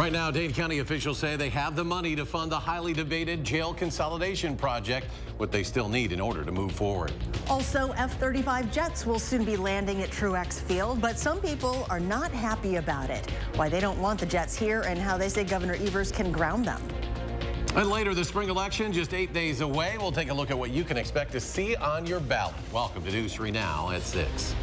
Right now, Dane County officials say they have the money to fund the highly debated jail consolidation project, what they still need in order to move forward. Also, F-35 jets will soon be landing at Truex Field, but some people are not happy about it. Why they don't want the jets here and how they say Governor Evers can ground them. And later, the spring election, just 8 days away. We'll take a look at what you can expect to see on your ballot. Welcome to News 3 Now at 6.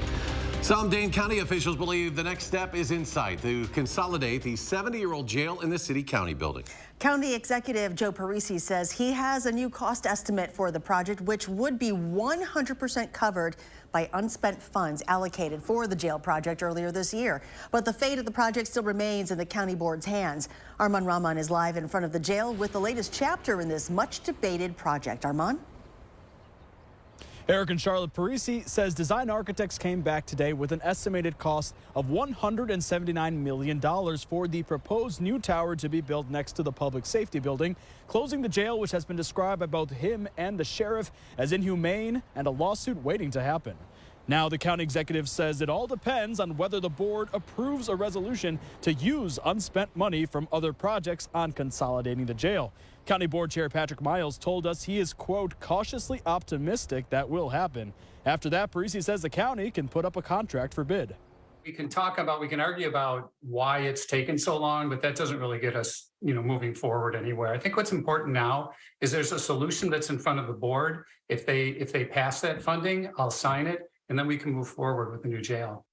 Some Dane County officials believe the next step is in sight to consolidate the 70-year-old jail in the city county building. County Executive Joe Parisi says he has a new cost estimate for the project, which would be 100% covered by unspent funds allocated for the jail project earlier this year. But the fate of the project still remains in the county board's hands. Armand Rahman is live in front of the jail with the latest chapter in this much debated project. Armand? Eric and Charlotte Parisi says design architects came back today with an estimated cost of $179 million for the proposed new tower to be built next to the public safety building, closing the jail, which has been described by both him and the sheriff as inhumane and a lawsuit waiting to happen. Now, the county executive says it all depends on whether the board approves a resolution to use unspent money from other projects on consolidating the jail. County Board Chair Patrick Miles told us he is, quote, cautiously optimistic that will happen. After that, Parisi says the county can put up a contract for bid. We can argue about why it's taken so long, but that doesn't really get us, moving forward anywhere. I think what's important now is there's a solution that's in front of the board. If they pass that funding, I'll sign it, and then we can move forward with the new jail.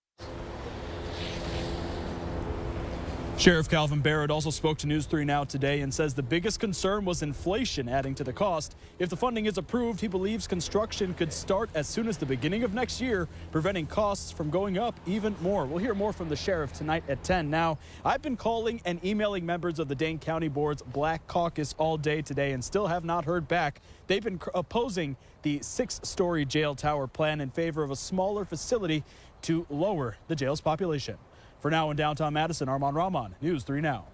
Sheriff Calvin Barrett also spoke to News 3 Now today and says the biggest concern was inflation adding to the cost. If the funding is approved, he believes construction could start as soon as the beginning of next year, preventing costs from going up even more. We'll hear more from the sheriff tonight at 10. Now, I've been calling and emailing members of the Dane County Board's Black Caucus all day today and still have not heard back. They've been opposing the 6-story jail tower plan in favor of a smaller facility to lower the jail's population. For now in downtown Madison, Armand Rahman, News 3 Now.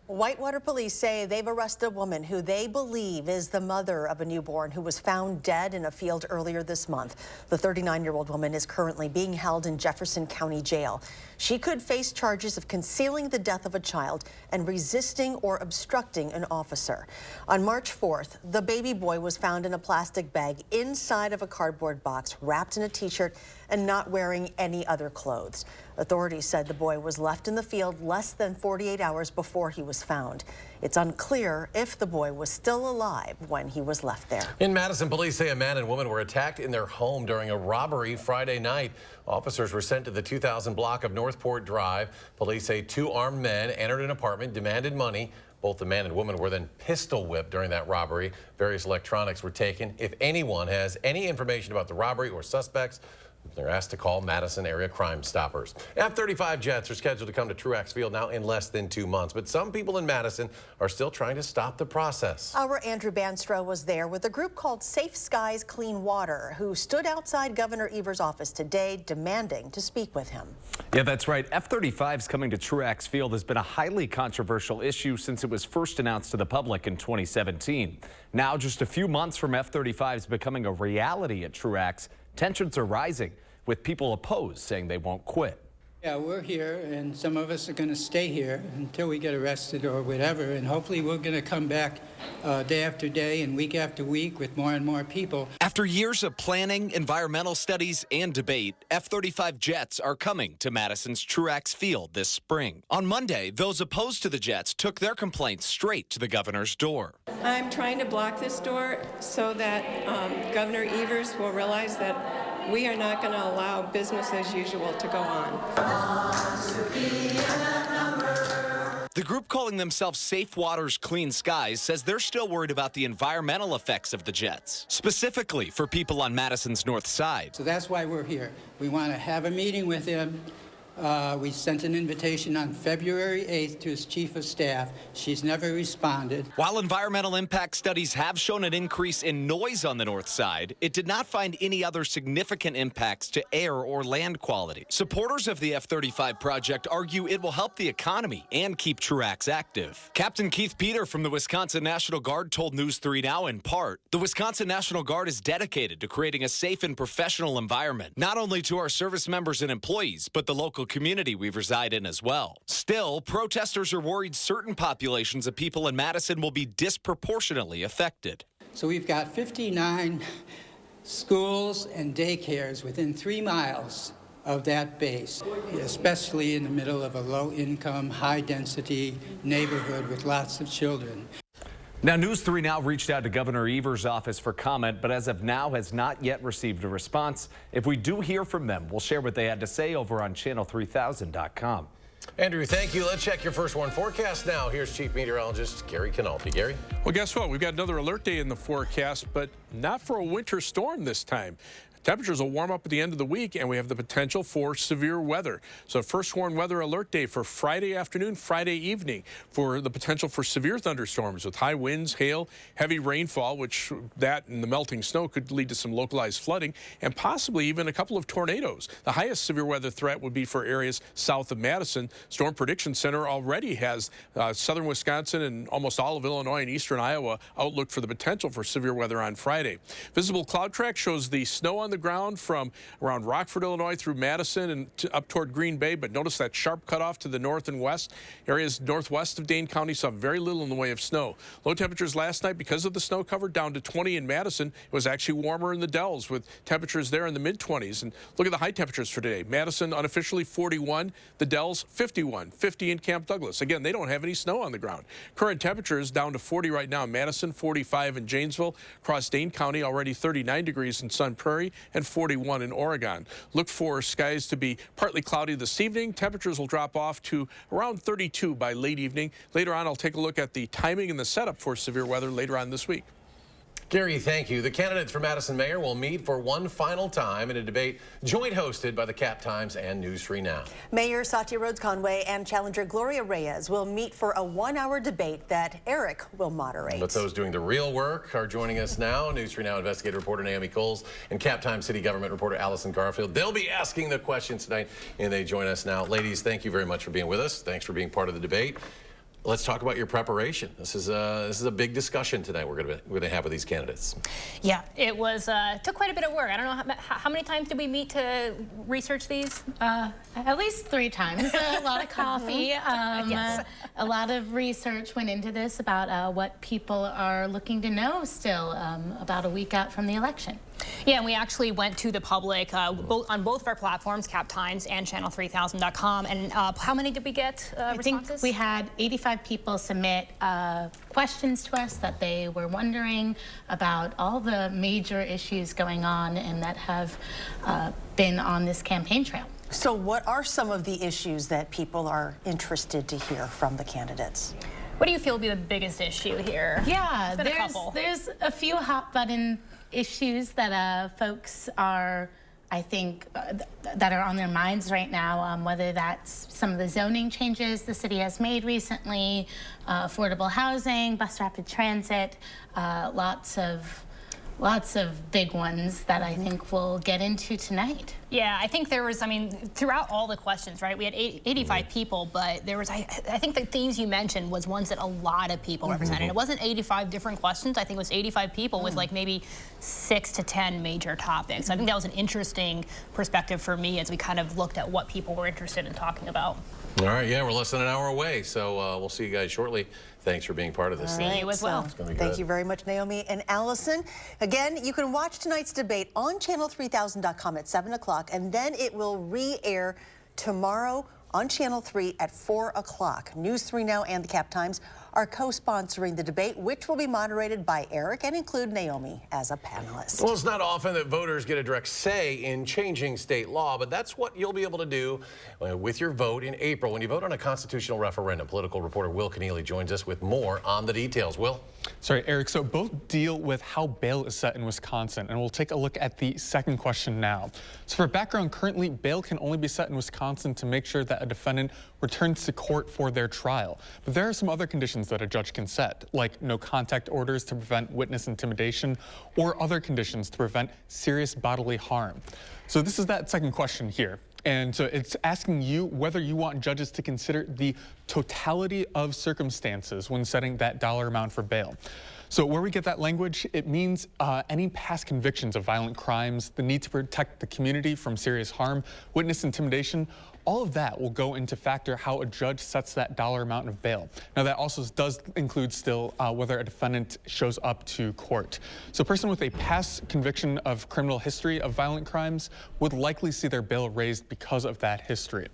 Whitewater police say they've arrested a woman who they believe is the mother of a newborn who was found dead in a field earlier this month. The 39-year-old woman is currently being held in Jefferson County Jail. She could face charges of concealing the death of a child and resisting or obstructing an officer. On March 4th, the baby boy was found in a plastic bag inside of a cardboard box, wrapped in a t-shirt and not wearing any other clothes. Authorities said the boy was left in the field less than 48 hours before he was found. It's unclear if the boy was still alive when he was left there. In Madison, police say a man and woman were attacked in their home during a robbery Friday night. Officers were sent to the 2000 block of Northport Drive. Police say 2 armed men entered an apartment, demanded money. Both the man and woman were then pistol whipped during that robbery. Various electronics were taken. If anyone has any information about the robbery or suspects, they're asked to call Madison area Crime Stoppers. F-35 jets are scheduled to come to Truex Field now in less than 2 months, but some people in Madison are still trying to stop the process. Our Andrew Banstra was there with a group called Safe Skies Clean Water, who stood outside Governor Evers' office today demanding to speak with him. Yeah, that's right. F-35s coming to Truex Field has been a highly controversial issue since it was first announced to the public in 2017. Now, just a few months from F-35s becoming a reality at Truex, tensions are rising, with people opposed saying they won't quit. Yeah, we're here, and some of us are going to stay here until we get arrested or whatever, and hopefully we're going to come back day after day and week after week with more and more people. After years of planning, environmental studies, and debate, F-35 jets are coming to Madison's Truex Field this spring. On Monday, those opposed to the jets took their complaints straight to the governor's door. I'm trying to block this door so that Governor Evers will realize that we are not going to allow business as usual to go on. The group calling themselves Safe Waters, Clean Skies says they're still worried about the environmental effects of the jets, specifically for people on Madison's north side. So that's why we're here. We want to have a meeting with him. We sent an invitation on February 8th to his chief of staff. She's never responded. While environmental impact studies have shown an increase in noise on the north side, it did not find any other significant impacts to air or land quality. Supporters of the F-35 project argue it will help the economy and keep Truax active. Captain Keith Peter from the Wisconsin National Guard told News 3 Now in part, the Wisconsin National Guard is dedicated to creating a safe and professional environment, not only to our service members and employees, but the local community we reside in as well. Still, protesters are worried certain populations of people in Madison will be disproportionately affected. So we've got 59 schools and daycares within 3 miles of that base, especially in the middle of a low-income, high-density neighborhood with lots of children. Now, News 3 Now reached out to Governor Evers' office for comment, but as of now has not yet received a response. If we do hear from them, we'll share what they had to say over on channel3000.com. Andrew, thank you. Let's check your first warn forecast now. Here's Chief Meteorologist Gary Canaldi. Gary? Well, guess what? We've got another alert day in the forecast, but not for a winter storm this time. Temperatures will warm up at the end of the week, and we have the potential for severe weather. So first warn weather alert day for Friday afternoon, Friday evening, for the potential for severe thunderstorms with high winds, hail, heavy rainfall, which that and the melting snow could lead to some localized flooding and possibly even a couple of tornadoes. The highest severe weather threat would be for areas south of Madison. Storm Prediction Center already has southern Wisconsin and almost all of Illinois and eastern Iowa outlook for the potential for severe weather on Friday. Visible cloud track shows the snow on the ground from around Rockford, Illinois through Madison and up toward Green Bay, but notice that sharp cutoff to the north and west. Areas northwest of Dane County saw very little in the way of snow. Low temperatures last night because of the snow cover down to 20 in Madison. It was actually warmer in the Dells with temperatures there in the mid-20s. And look at the high temperatures for today. Madison unofficially 41, the Dells 51, 50 in Camp Douglas. Again, they don't have any snow on the ground. Current temperatures down to 40 right now. Madison 45 in Janesville. Across Dane County already 39 degrees in Sun Prairie and 41 in Oregon. Look for skies to be partly cloudy this evening. Temperatures will drop off to around 32 by late evening. Later on, I'll take a look at the timing and the setup for severe weather later on this week. Gary, thank you. The candidates for Madison mayor will meet for one final time in a debate joint hosted by the Cap Times and News 3 Now. Mayor Satya Rhodes Conway and challenger Gloria Reyes will meet for a 1-hour debate that Eric will moderate. But those doing the real work are joining us now. News 3 Now investigative reporter Naomi Coles and Cap Times city government reporter Allison Garfield. They'll be asking the questions tonight, and they join us now. Ladies, thank you very much for being with us. Thanks for being part of the debate. Let's talk about your preparation. This is a big discussion tonight we're going to have with these candidates. Yeah, it was took quite a bit of work. I don't know how many times did we meet to research these? At least 3 times. A lot of coffee. Yes. A lot of research went into this about what people are looking to know still about a week out from the election. Yeah, and we actually went to the public on both of our platforms, Cap Times and channel3000.com. And how many did we get responses? I think we had 85 people submit questions to us that they were wondering about all the major issues going on and that have been on this campaign trail. So what are some of the issues that people are interested to hear from the candidates? What do you feel will be the biggest issue here? Yeah, there's a few hot button issues that folks are, I think, that are on their minds right now, whether that's some of the zoning changes the city has made recently, affordable housing, bus rapid transit, lots of big ones that I think we'll get into tonight. Yeah, I think there was, throughout all the questions, right, we had 85 people, but there was, I think the themes you mentioned was ones that a lot of people represented. It wasn't 85 different questions. I think it was 85 people with like maybe 6 to 10 major topics. I think that was an interesting perspective for me as we kind of looked at what people were interested in talking about. All right, yeah, we're less than an hour away, so we'll see you guys shortly. Thanks for being part of this thing. You as well. Thank you very much, Naomi and Allison. Again, you can watch tonight's debate on channel3000.com at 7 o'clock, and then it will re-air tomorrow on Channel 3 at 4 o'clock. News 3 Now and the Cap Times are co-sponsoring the debate, which will be moderated by Eric and include Naomi as a panelist. Well, it's not often that voters get a direct say in changing state law, but that's what you'll be able to do with your vote in April when you vote on a constitutional referendum. Political reporter Will Keneally joins us with more on the details. Will? Sorry, Eric, so both deal with how bail is set in Wisconsin, and we'll take a look at the second question now. So for background, currently, bail can only be set in Wisconsin to make sure that a defendant returns to court for their trial. But there are some other conditions that a judge can set, like no contact orders to prevent witness intimidation or other conditions to prevent serious bodily harm. So this is that second question here. And so it's asking you whether you want judges to consider the totality of circumstances when setting that dollar amount for bail. So where we get that language, it means any past convictions of violent crimes, the need to protect the community from serious harm, witness intimidation, all of that will go into factor how a judge sets that dollar amount of bail. Now, that also does include still whether a defendant shows up to court. So a person with a past conviction of criminal history of violent crimes would likely see their bail raised because of that history.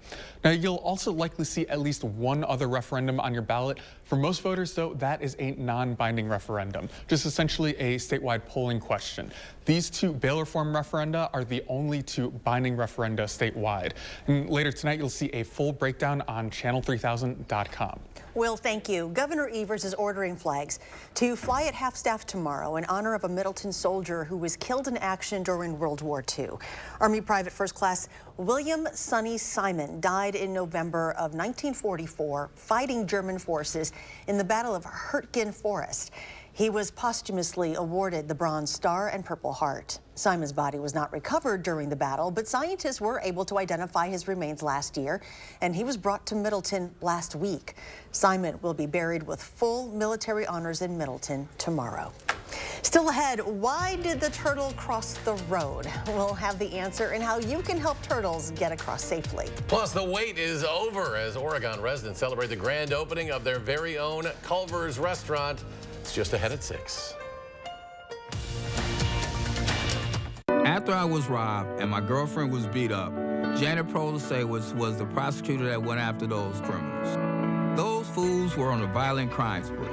Now, you'll also likely see at least one other referendum on your ballot. For most voters, though, that is a non-binding referendum, just essentially a statewide polling question. These two bail reform referenda are the only two binding referenda statewide. And later tonight, you'll see a full breakdown on channel3000.com. Will, thank you. Governor Evers is ordering flags to fly at half-staff tomorrow in honor of a Middleton soldier who was killed in action during World War II. Army Private First Class William Sonny Simon died in November of 1944 fighting German forces in the Battle of Hurtgen Forest. He was posthumously awarded the Bronze Star and Purple Heart. Simon's body was not recovered during the battle, but scientists were able to identify his remains last year, and he was brought to Middleton last week. Simon will be buried with full military honors in Middleton tomorrow. Still ahead, why did the turtle cross the road? We'll have the answer and how you can help turtles get across safely. Plus, the wait is over as Oregon residents celebrate the grand opening of their very own Culver's restaurant. It's just ahead at 6. After I was robbed and my girlfriend was beat up, Janet Prolisay was the prosecutor that went after those criminals. Those fools were on a violent crime spree.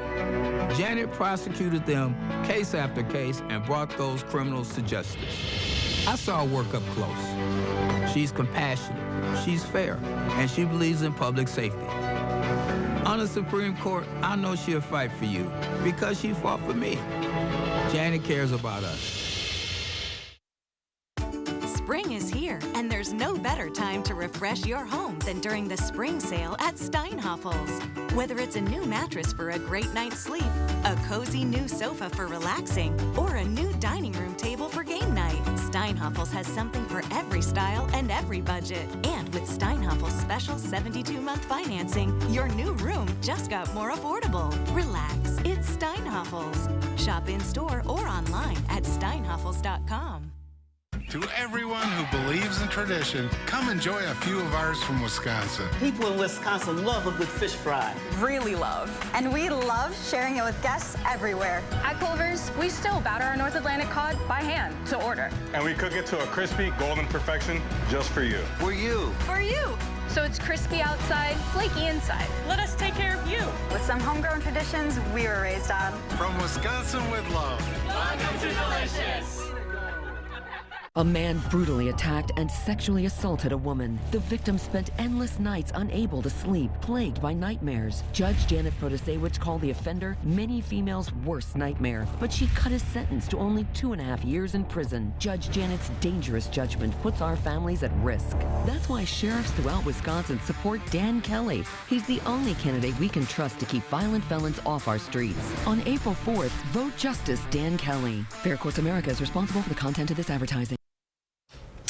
Janet prosecuted them case after case and brought those criminals to justice. I saw her work up close. She's compassionate, she's fair, and she believes in public safety. On the Supreme Court, I know she'll fight for you because she fought for me. Janet cares about us. Spring is here, and there's no better time to refresh your home than during the spring sale at Steinhafels. Whether it's a new mattress for a great night's sleep, a cozy new sofa for relaxing, or a new dining room table for game night, Steinhafels has something for every style and every budget. And with Steinhafels' special 72-month financing, your new room just got more affordable. Relax, it's Steinhafels. Shop in-store or online at steinhafels.com. To everyone who believes in tradition, come enjoy a few of ours from Wisconsin. People in Wisconsin love a good fish fry. Really love. And we love sharing it with guests everywhere. At Culver's, we still batter our North Atlantic cod by hand to order. And we cook it to a crispy, golden perfection just for you. For you. For you. So it's crispy outside, flaky inside. Let us take care of you. With some homegrown traditions we were raised on. From Wisconsin with love. Welcome to Delicious. A man brutally attacked and sexually assaulted a woman. The victim spent endless nights unable to sleep, plagued by nightmares. Judge Janet Protasewicz called the offender many females' worst nightmare, but she cut his sentence to only 2.5 years in prison. Judge Janet's dangerous judgment puts our families at risk. That's why sheriffs throughout Wisconsin support Dan Kelly. He's the only candidate we can trust to keep violent felons off our streets. On April 4th, vote Justice Dan Kelly. Fair Courts America is responsible for the content of this advertising.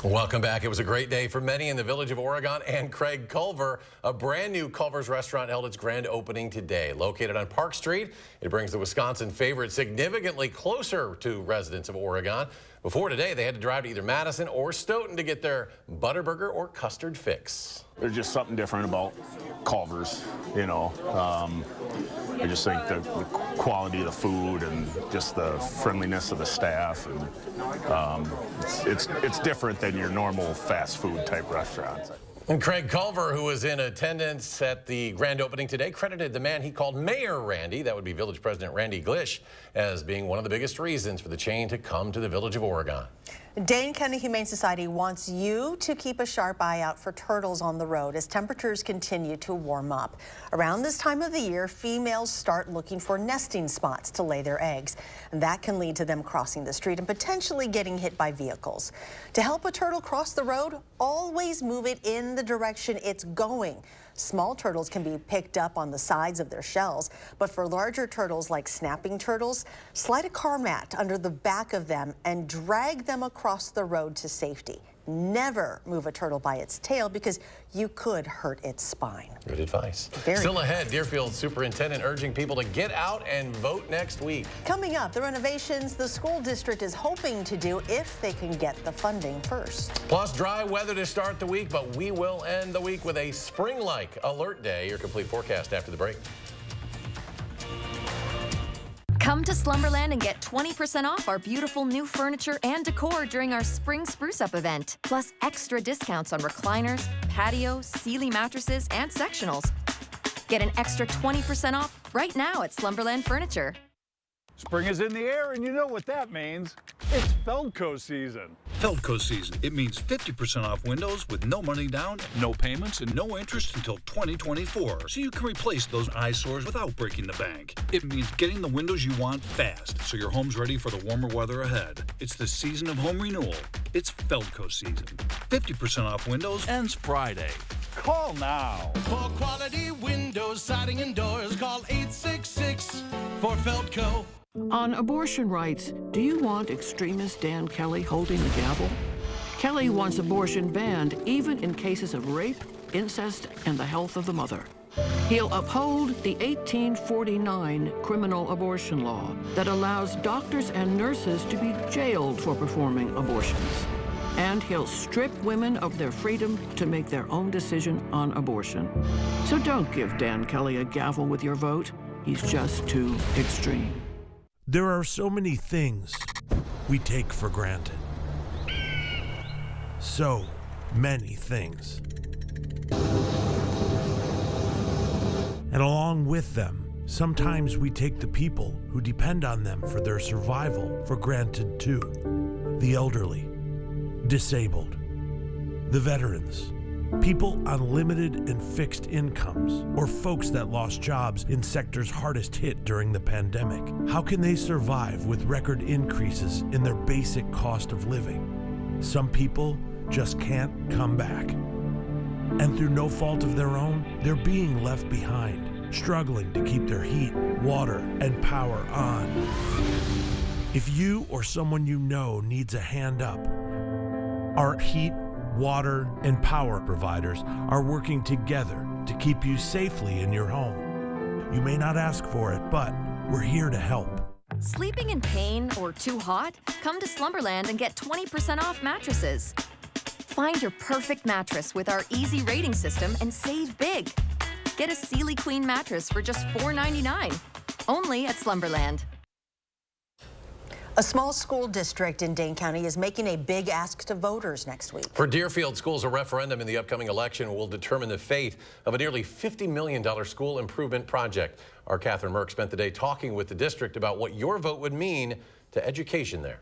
Welcome back. It was a great day for many in the village of Oregon and Craig Culver. A brand new Culver's restaurant held its grand opening today. Located on Park Street, it brings the Wisconsin favorite significantly closer to residents of Oregon. Before today, they had to drive to either Madison or Stoughton to get their Butterburger or custard fix. There's just something different about Culver's, you know. I just think the quality of the food and just the friendliness of the staff, and it's different than your normal fast food type restaurants. And Craig Culver, who was in attendance at the grand opening today, credited the man he called Mayor Randy, that would be Village President Randy Glish, as being one of the biggest reasons for the chain to come to the village of Oregon. Dane County Humane Society wants you to keep a sharp eye out for turtles on the road as temperatures continue to warm up. Around this time of the year, females start looking for nesting spots to lay their eggs. And that can lead to them crossing the street and potentially getting hit by vehicles. To help a turtle cross the road, always move it in the direction it's going. Small turtles can be picked up on the sides of their shells, but for larger turtles like snapping turtles, slide a car mat under the back of them and drag them across the road to safety. never move a turtle by its tail because you could hurt its spine. Good advice. Still ahead, Deerfield superintendent urging people to get out and vote next week. Coming up, the renovations the school district is hoping to do if they can get the funding first. Plus, dry weather to start the week, but we will end the week with a spring-like alert day. Your complete forecast after the break. Come to Slumberland and get 20% off our beautiful new furniture and decor during our Spring Spruce Up event. Plus extra discounts on recliners, patios, Sealy mattresses, and sectionals. Get an extra 20% off right now at Slumberland Furniture. Spring is in the air, and you know what that means. It's Feldco season. Feldco season. It means 50% off windows with no money down, no payments, and no interest until 2024. So you can replace those eyesores without breaking the bank. It means getting the windows you want fast, so your home's ready for the warmer weather ahead. It's the season of home renewal. It's Feldco season. 50% off windows ends Friday. Call now. For quality windows, siding, and doors, call 866 for Feldco. On abortion rights, do you want extremist Dan Kelly holding the gavel? Kelly wants abortion banned even in cases of rape, incest, and the health of the mother. He'll uphold the 1849 criminal abortion law that allows doctors and nurses to be jailed for performing abortions. And he'll strip women of their freedom to make their own decision on abortion. So don't give Dan Kelly a gavel with your vote. He's just too extreme. There are so many things we take for granted. So many things. And along with them, sometimes we take the people who depend on them for their survival for granted too. The elderly, disabled, the veterans, people on limited and fixed incomes, or folks that lost jobs in sectors hardest hit during the pandemic. How can they survive with record increases in their basic cost of living? Some people just can't come back. And through no fault of their own, they're being left behind, struggling to keep their heat, water, and power on. If you or someone you know needs a hand up, our heat, water, and power providers are working together to keep you safely in your home. You may not ask for it, but we're here to help. Sleeping in pain or too hot? Come to Slumberland and get 20% off mattresses. Find your perfect mattress with our easy rating system and save big. Get a Sealy Queen mattress for just $4.99, only at Slumberland. A small school district in Dane County is making a big ask to voters next week. For Deerfield schools, a referendum in the upcoming election will determine the fate of a nearly $50 million school improvement project. Our Catherine Merck spent the day talking with the district about what your vote would mean to education there.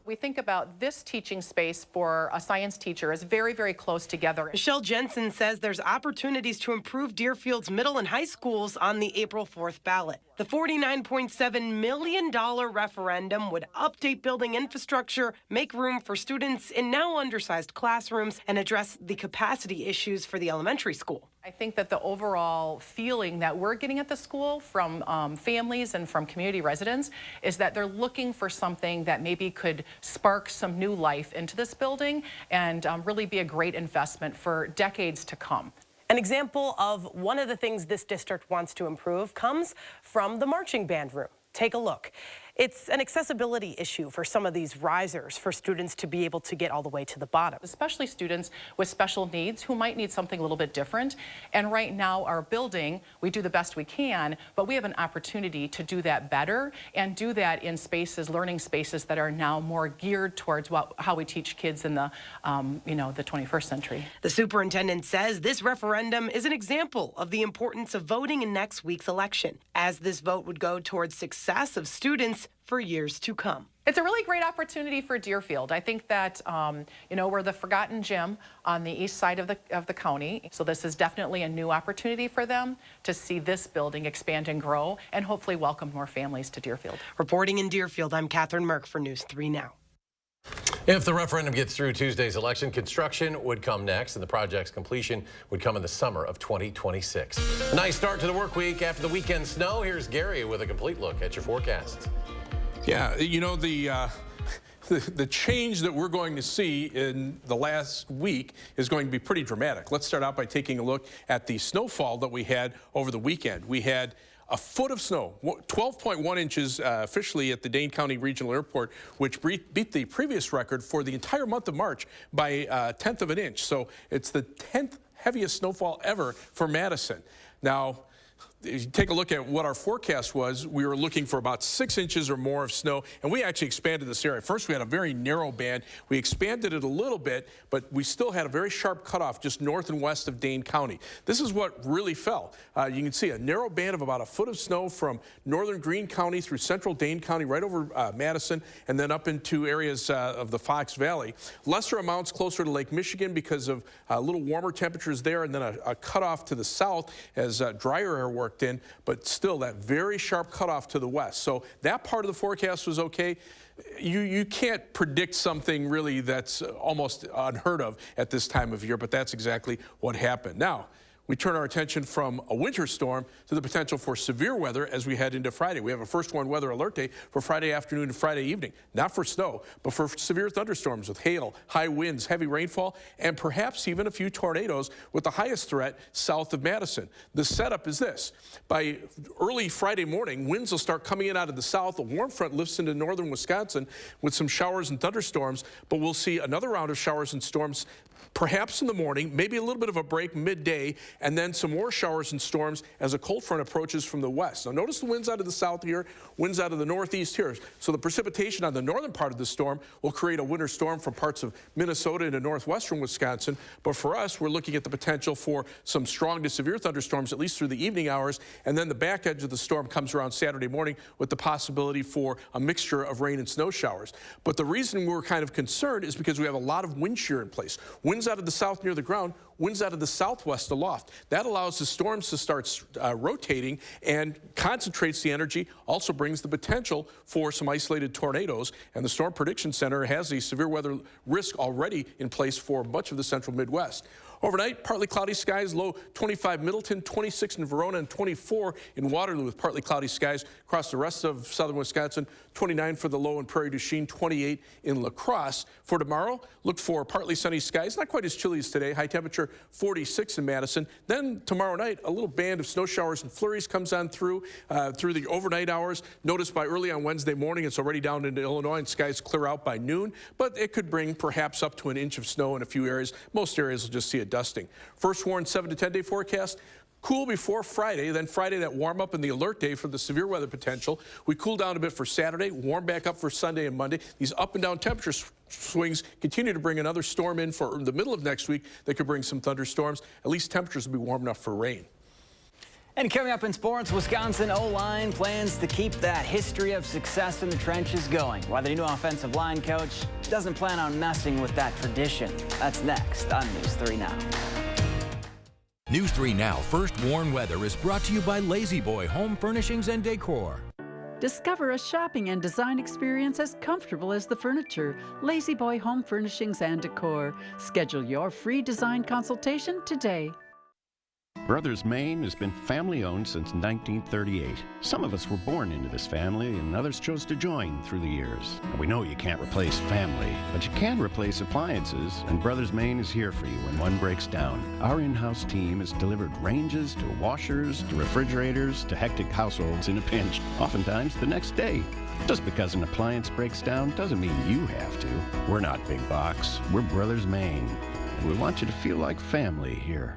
We think about this teaching space for a science teacher as very, very close together. Michelle Jensen says there's opportunities to improve Deerfield's middle and high schools on the April 4th ballot. The $49.7 million referendum would update building infrastructure, make room for students in now undersized classrooms, and address the capacity issues for the elementary school. I think that the overall feeling that we're getting at the school from families and from community residents is that they're looking for something that maybe could spark some new life into this building and really be a great investment for decades to come. An example of one of the things this district wants to improve comes from the marching band room. Take a look. It's an accessibility issue for some of these risers for students to be able to get all the way to the bottom. Especially students with special needs who might need something a little bit different. And right now our building, we do the best we can, but we have an opportunity to do that better and do that in spaces, learning spaces that are now more geared towards how we teach kids in the, the 21st century. The superintendent says this referendum is an example of the importance of voting in next week's election, as this vote would go towards success of students for years to come. It's a really great opportunity for Deerfield. I think that, we're the forgotten gem on the east side of the county. So this is definitely a new opportunity for them to see this building expand and grow and hopefully welcome more families to Deerfield. Reporting in Deerfield, I'm Catherine Merck for News 3 Now. If the referendum gets through Tuesday's election, construction would come next, and the project's completion would come in the summer of 2026. A nice start to the work week after the weekend snow. Here's Gary with a complete look at your forecast. Yeah, the the change that we're going to see in the last week is going to be pretty dramatic. Let's start out by taking a look at the snowfall that we had over the weekend. We had a foot of snow, 12.1 inches officially at the Dane County Regional Airport, which beat the previous record for the entire month of March by a tenth of an inch. So it's the 10th heaviest snowfall ever for Madison. Now, if you take a look at what our forecast was, we were looking for about 6 inches or more of snow, and we actually expanded this area. First, we had a very narrow band. We expanded it a little bit, but we still had a very sharp cutoff just north and west of Dane County. This is what really fell. You can see a narrow band of about a foot of snow from northern Greene County through central Dane County, right over Madison, and then up into areas of the Fox Valley. Lesser amounts closer to Lake Michigan because of a little warmer temperatures there, and then a cutoff to the south as drier air worked in, but still that very sharp cutoff to the west. So that part of the forecast was okay. You can't predict something really that's almost unheard of at this time of year, but that's exactly what happened. Now, we turn our attention from a winter storm to the potential for severe weather as we head into Friday. We have a first warn weather alert day for Friday afternoon and Friday evening, not for snow, but for severe thunderstorms with hail, high winds, heavy rainfall, and perhaps even a few tornadoes, with the highest threat south of Madison. The setup is this. By early Friday morning, winds will start coming in out of the south. A warm front lifts into northern Wisconsin with some showers and thunderstorms, but we'll see another round of showers and storms perhaps in the morning, maybe a little bit of a break midday, and then some more showers and storms as a cold front approaches from the west. Now notice the winds out of the south here, winds out of the northeast here. So the precipitation on the northern part of the storm will create a winter storm from parts of Minnesota into northwestern Wisconsin. But for us, we're looking at the potential for some strong to severe thunderstorms, at least through the evening hours. And then the back edge of the storm comes around Saturday morning with the possibility for a mixture of rain and snow showers. But the reason we're kind of concerned is because we have a lot of wind shear in place. Winds out of the south near the ground, winds out of the southwest aloft. That allows the storms to start rotating and concentrates the energy, also brings the potential for some isolated tornadoes. And the Storm Prediction Center has a severe weather risk already in place for much of the central Midwest. Overnight, partly cloudy skies, low 25 Middleton, 26 in Verona, and 24 in Waterloo with partly cloudy skies. Across the rest of southern Wisconsin, 29 for the low in Prairie du Chien, 28 in La Crosse. For tomorrow, look for partly sunny skies, not quite as chilly as today. High temperature 46 in Madison. Then tomorrow night, a little band of snow showers and flurries comes on through the overnight hours. Notice by early on Wednesday morning, it's already down into Illinois and skies clear out by noon, but it could bring perhaps up to an inch of snow in a few areas. Most areas will just see a dusting. First warn 7 to 10 day forecast. Cool before Friday, then Friday that warm up and the alert day for the severe weather potential. We cool down a bit for Saturday, warm back up for Sunday and Monday. These up and down temperature swings continue to bring another storm in for the middle of next week that could bring some thunderstorms. At least temperatures will be warm enough for rain. And coming up in sports, Wisconsin O-line plans to keep that history of success in the trenches going, while the new offensive line coach doesn't plan on messing with that tradition. That's next on News 3 Now. News 3 Now First Warn Weather is brought to you by Lazy Boy Home Furnishings and Decor. Discover a shopping and design experience as comfortable as the furniture. Lazy Boy Home Furnishings and Decor. Schedule your free design consultation today. Brothers Maine has been family-owned since 1938. Some of us were born into this family, and others chose to join through the years. Now, we know you can't replace family, but you can replace appliances, and Brothers Maine is here for you when one breaks down. Our in-house team has delivered ranges to washers to refrigerators to hectic households in a pinch, oftentimes the next day. Just because an appliance breaks down doesn't mean you have to. We're not big box. We're Brothers Maine, and we want you to feel like family here.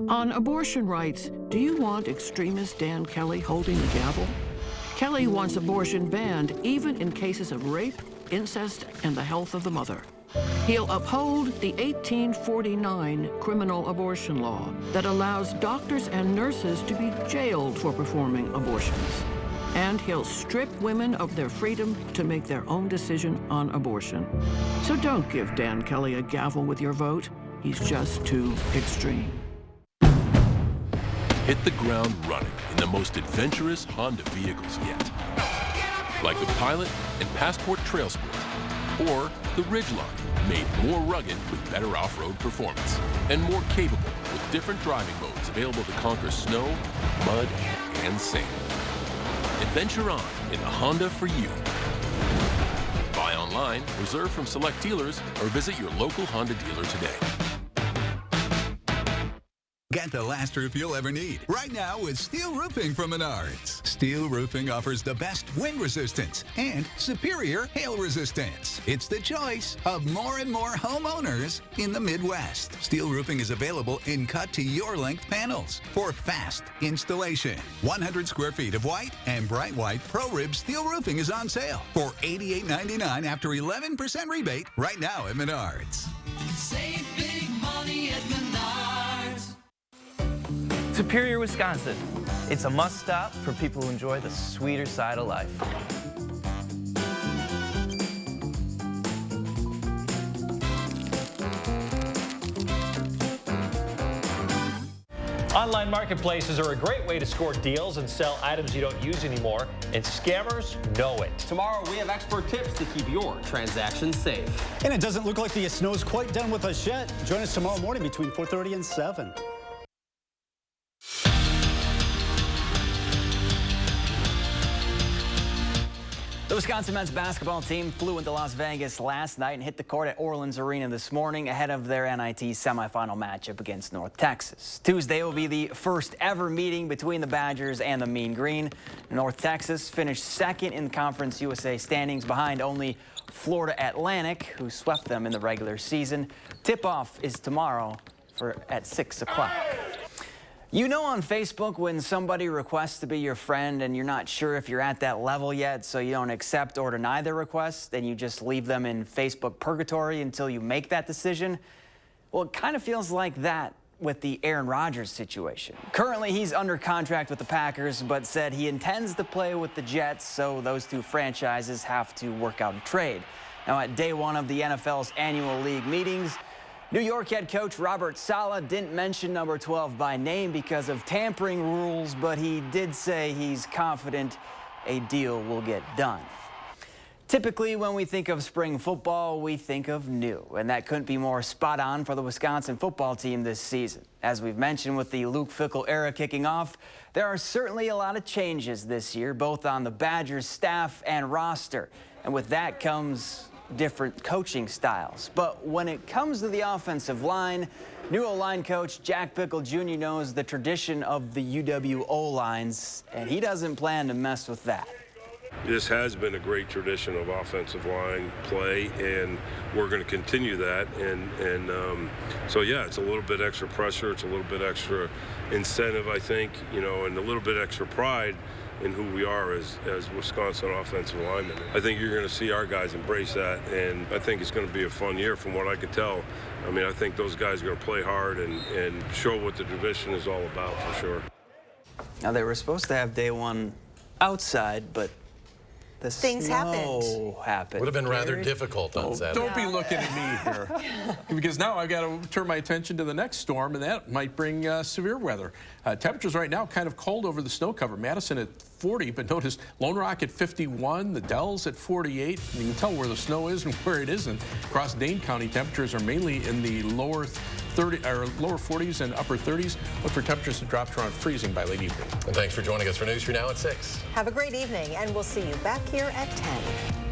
On abortion rights, do you want extremist Dan Kelly holding the gavel? Kelly wants abortion banned even in cases of rape, incest, and the health of the mother. He'll uphold the 1849 criminal abortion law that allows doctors and nurses to be jailed for performing abortions. And he'll strip women of their freedom to make their own decision on abortion. So don't give Dan Kelly a gavel with your vote. He's just too extreme. Hit the ground running in the most adventurous Honda vehicles yet. Like the Pilot and Passport Trail Sport, or the Ridgeline, made more rugged with better off-road performance, and more capable with different driving modes available to conquer snow, mud, and sand. Adventure on in the Honda for you. Buy online, reserve from select dealers, or visit your local Honda dealer today. Get the last roof you'll ever need right now with steel roofing from Menards. Steel roofing offers the best wind resistance and superior hail resistance. It's the choice of more and more homeowners in the Midwest. Steel roofing is available in cut to your length panels for fast installation. 100 square feet of white and bright white Pro Rib steel roofing is on sale for $88.99 after 11% rebate right now at Menards. Save big money at Menards. Superior, Wisconsin. It's a must-stop for people who enjoy the sweeter side of life. Online marketplaces are a great way to score deals and sell items you don't use anymore, and scammers know it. Tomorrow, we have expert tips to keep your transactions safe. And it doesn't look like the snow's quite done with us yet. Join us tomorrow morning between 4:30 and 7. The Wisconsin men's basketball team flew into Las Vegas last night and hit the court at Orleans Arena this morning ahead of their NIT semifinal matchup against North Texas. Tuesday will be the first ever meeting between the Badgers and the Mean Green. North Texas finished second in Conference USA standings behind only Florida Atlantic, who swept them in the regular season. Tip-off is tomorrow at 6 o'clock. You know on Facebook when somebody requests to be your friend and you're not sure if you're at that level yet, so you don't accept or deny their request, then you just leave them in Facebook purgatory until you make that decision? Well, it kind of feels like that with the Aaron Rodgers situation. Currently, he's under contract with the Packers, but said he intends to play with the Jets, so those two franchises have to work out a trade. Now, at day one of the NFL's annual league meetings, New York head coach Robert Saleh didn't mention number 12 by name because of tampering rules, but he did say he's confident a deal will get done. Typically, when we think of spring football, we think of new, and that couldn't be more spot on for the Wisconsin football team this season. As we've mentioned with the Luke Fickell era kicking off, there are certainly a lot of changes this year, both on the Badgers staff and roster, and with that comes different coaching styles. But when it comes to the offensive line, new O-line coach Jack Fickell Jr. knows the tradition of the UW O-lines, and he doesn't plan to mess with that. This has been a great tradition of offensive line play, and we're going to continue that. So yeah, it's a little bit extra pressure, it's a little bit extra incentive, I think, you know, and a little bit extra pride in who we are as Wisconsin offensive linemen. I think you're going to see our guys embrace that, and I think it's going to be a fun year from what I can tell. I mean, I think those guys are going to play hard and show what the division is all about for sure. Now, they were supposed to have day one outside, but the snow happened. Would have been rather difficult on Saturday. Don't be looking at me here. Because now I've got to turn my attention to the next storm, and that might bring severe weather. Temperatures right now kind of cold over the snow cover. Madison at 40, but notice Lone Rock at 51, the Dells at 48. You can tell where the snow is and where it isn't. Across Dane County, temperatures are mainly in the lower 40s and upper 30s. Look for temperatures to drop to around freezing by late evening. And thanks for joining us for News 3 Now at 6. Have a great evening, and we'll see you back here at 10.